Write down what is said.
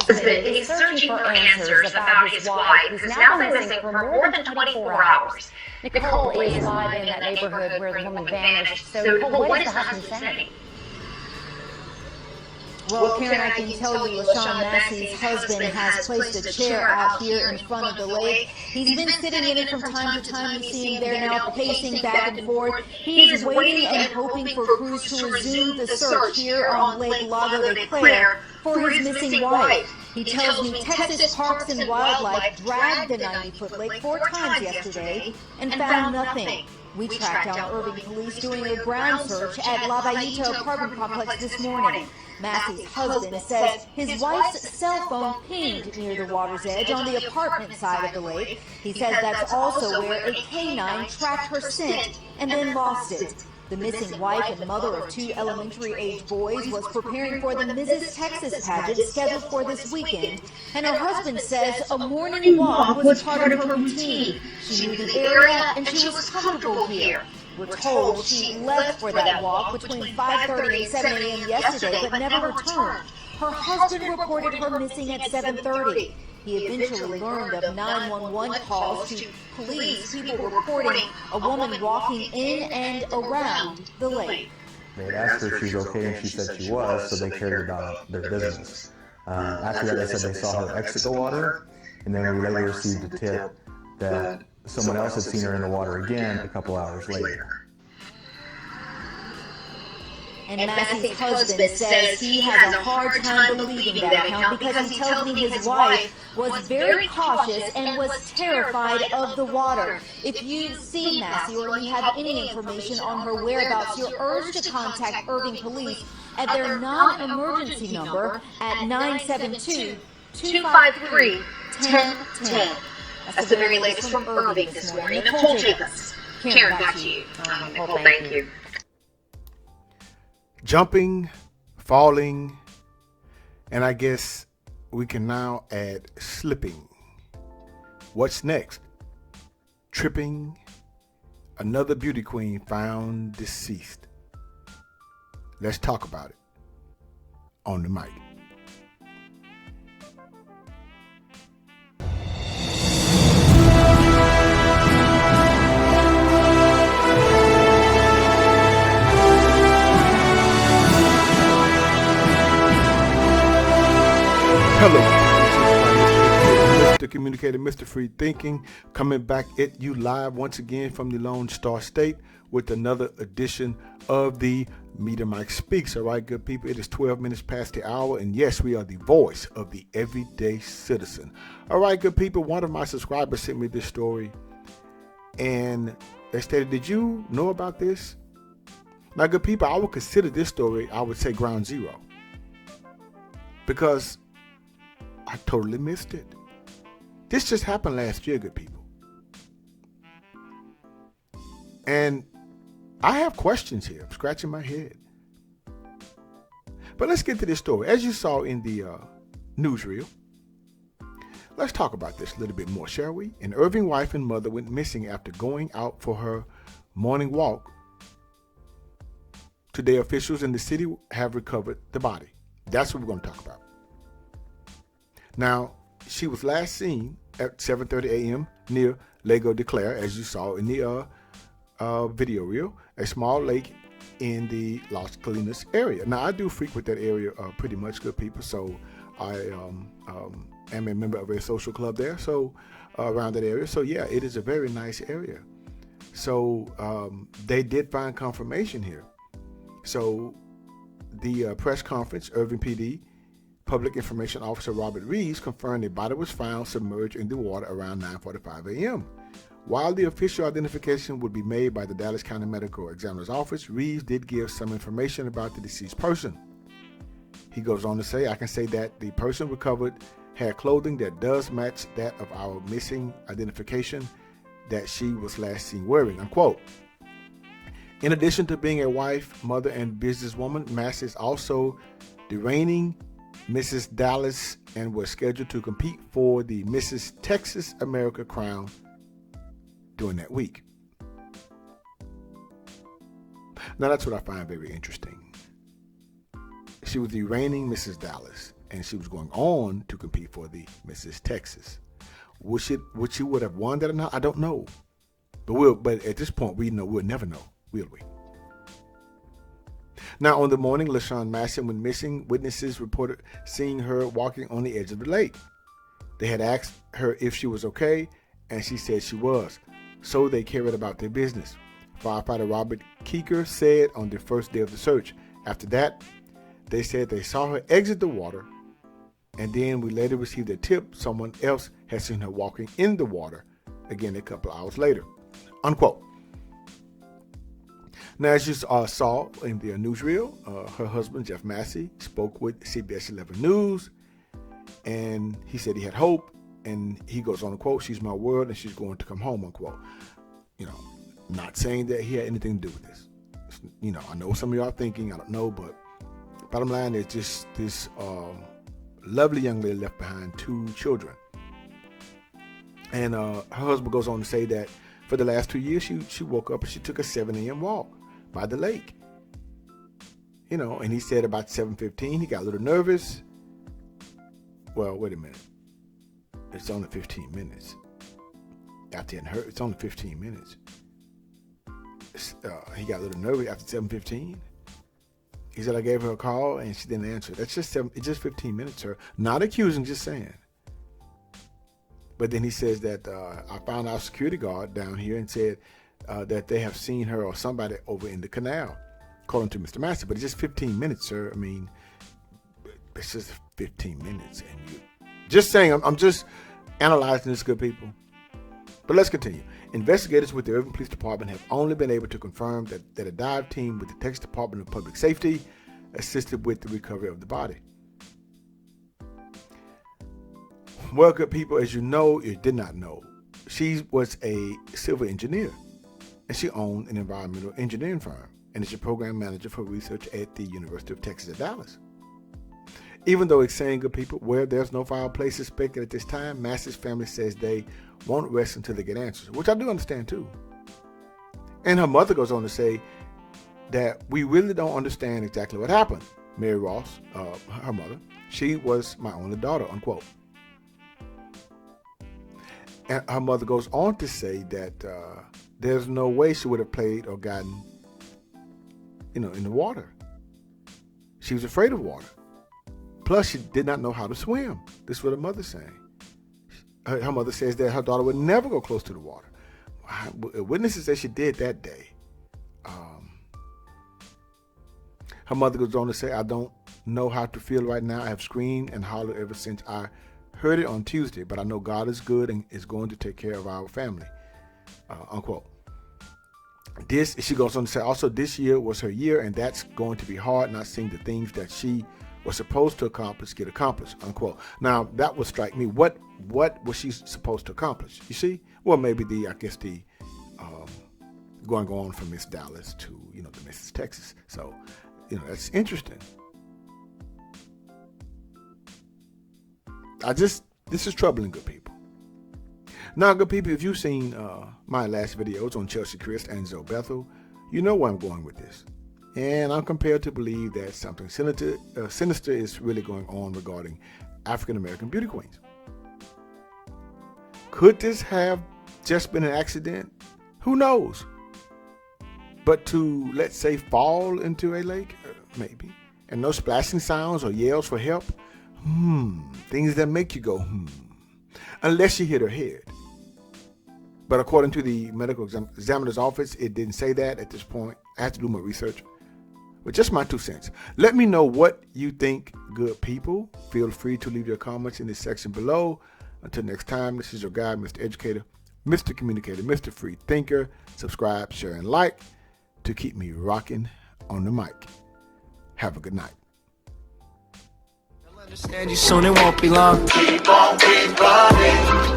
husband is searching for answers about his wife, who's now been missing for more than 24 hours. Nicole is live in that neighborhood where the woman vanished. So, Nicole, what is the husband saying? Well, Karen, I can tell you Lashun Massey's husband has placed a chair out here in front of the lake. He's been sitting in it from time to time. You see him there now pacing back and forth. He is waiting and hoping for crews to resume the search here on Lake Lago de Claire for his missing wife. He tells me Texas Parks and Wildlife dragged the 90-foot lake 4 times yesterday and found nothing. We tracked down Irving police doing a ground search at La Vallita apartment complex this morning. Massey's husband says his wife's cell phone pinged near the water's edge on the apartment side of the lake. He says that's also where a canine tracked her scent and then lost it. The missing wife and mother of 2 elementary-age boys was preparing for the Mrs. Texas pageant scheduled for this weekend, and her husband says a morning walk was part of her routine. She knew the area and she was comfortable here. We're told she left for that walk between 5:30 and 7 a.m. yesterday, but never returned. Her husband reported her missing at 7:30. He eventually learned of 911 calls to police, people reporting a woman walking in and around the lake. They had asked her if she was okay, and she said she was, so they carried her down their business. After that, they said they saw her exit the water, and then we later received a tip that someone else had seen her in the water again a couple hours later. And Massey's husband says he has a hard time believing that account because he tells me his wife was very cautious and was terrified of the water. If you've seen Massey or you have any information on her whereabouts, you're urged to contact Irving Police at their non-emergency number at 972-253-1010. That's the very latest from Irving this morning. Nicole Jacobs. Karen, back to you. Nicole, thank you. Jumping, falling, and I guess we can now add slipping. What's next? Tripping. Another beauty queen found deceased. Let's talk about it on the mic. Hello, Mr. Communicator, Mr. Free Thinking, coming back at you live once again from the Lone Star State with another edition of the Meter Mike Speaks. All right, good people, it is 12 minutes past the hour, and yes, we are the voice of the everyday citizen. All right, good people, one of my subscribers sent me this story, and they stated, did you know about this? Now, good people, I would consider this story, I would say ground zero, because I totally missed it. This just happened last year, good people. And I have questions here. I'm scratching my head. But let's get to this story. As you saw in the newsreel, let's talk about this a little bit more, shall we? An Irving wife and mother went missing after going out for her morning walk. Today, officials in the city have recovered the body. That's what we're going to talk about. Now, she was last seen at 7:30 a.m. near Lago de Claire, as you saw in the video reel, a small lake in the Las Colinas area. Now, I do frequent that area pretty much, good people, so I am a member of a social club there, so around that area. So, yeah, it is a very nice area. So, they did find confirmation here. So, the press conference, Irving PD, Public Information Officer Robert Reeves confirmed a body was found submerged in the water around 9:45 a.m. While the official identification would be made by the Dallas County Medical Examiner's Office, Reeves did give some information about the deceased person. He goes on to say, I can say that the person recovered had clothing that does match that of our missing identification that she was last seen wearing, unquote. In addition to being a wife, mother, and businesswoman, Massey is also the reigning Mrs. Dallas and was scheduled to compete for the Mrs. Texas America crown during that week. Now that's what I find very interesting. She was the reigning Mrs. Dallas, and she was going on to compete for the Mrs. Texas. Would she would have won that or not? I don't know. But at this point, we'll never know, will we? Now, on the morning Lashun Massey went missing, witnesses reported seeing her walking on the edge of the lake. They had asked her if she was okay, and she said she was. So they carried about their business. Firefighter Robert Keeker said on the first day of the search. After that, they said they saw her exit the water, and then we later received a tip someone else had seen her walking in the water, again a couple of hours later, unquote. Now, as you saw in the newsreel, her husband, Jeff Massey, spoke with CBS 11 News, and he said he had hope, and he goes on to quote, "She's my world, and she's going to come home," unquote. Not saying that he had anything to do with this. I know some of y'all thinking, I don't know, but bottom line is just this lovely young lady left behind 2 children. And her husband goes on to say that for the last 2 years, she woke up and she took a 7 a.m. walk by the lake. And he said about 7:15, he got a little nervous. Well, wait a minute. It's only 15 minutes. After it's only 15 minutes. He got a little nervous after 7:15. He said, I gave her a call and she didn't answer. It's just 15 minutes, sir. Not accusing, just saying. But then he says that I found our security guard down here and said that they have seen her or somebody over in the canal, according to Mr. Massey. But it's just 15 minutes, sir. I mean, it's just 15 minutes. And you just saying, I'm just analyzing this, good people. But let's continue. Investigators with the Irving Police Department have only been able to confirm that a dive team with the Texas Department of Public Safety assisted with the recovery of the body. Well, good people, as you know, you did not know, she was a civil engineer, and she owned an environmental engineering firm, and is a program manager for research at the University of Texas at Dallas. Even though it's saying, good people, where there's no foul play suspected at this time, Massey's family says they won't rest until they get answers, which I do understand too. And her mother goes on to say that we really don't understand exactly what happened. Mary Ross, her mother, she was my only daughter, unquote. And her mother goes on to say that there's no way she would have played or gotten, in the water. She was afraid of water. Plus, she did not know how to swim. This is what her mother's saying. Her mother says that her daughter would never go close to the water. Witnesses say she did that day. Her mother goes on to say, I don't know how to feel right now. I have screamed and hollered ever since I heard it on Tuesday, but I know God is good and is going to take care of our family, unquote. She goes on to say, also this year was her year, and that's going to be hard, not seeing the things that she was supposed to accomplish get accomplished, unquote. Now, that would strike me. What was she supposed to accomplish? You see? Well, maybe the going on from Miss Dallas to, the Mrs. Texas. So, that's interesting. This is troubling, good people. Now, good people, if you've seen my last videos on Chelsea Christ and Zoe Bethel, you know where I'm going with this. And I'm compelled to believe that something sinister is really going on regarding African-American beauty queens. Could this have just been an accident? Who knows? But to, let's say, fall into a lake, maybe, and no splashing sounds or yells for help, things that make you go, unless she hit her head. But according to the medical examiner's office, it didn't say that at this point. I have to do my research. But just my 2 cents. Let me know what you think, good people. Feel free to leave your comments in the section below. Until next time, this is your guy, Mr. Educator, Mr. Communicator, Mr. Free Thinker. Subscribe, share, and like to keep me rocking on the mic. Have a good night. I'll understand you soon, it won't be long. Keep on, keep running.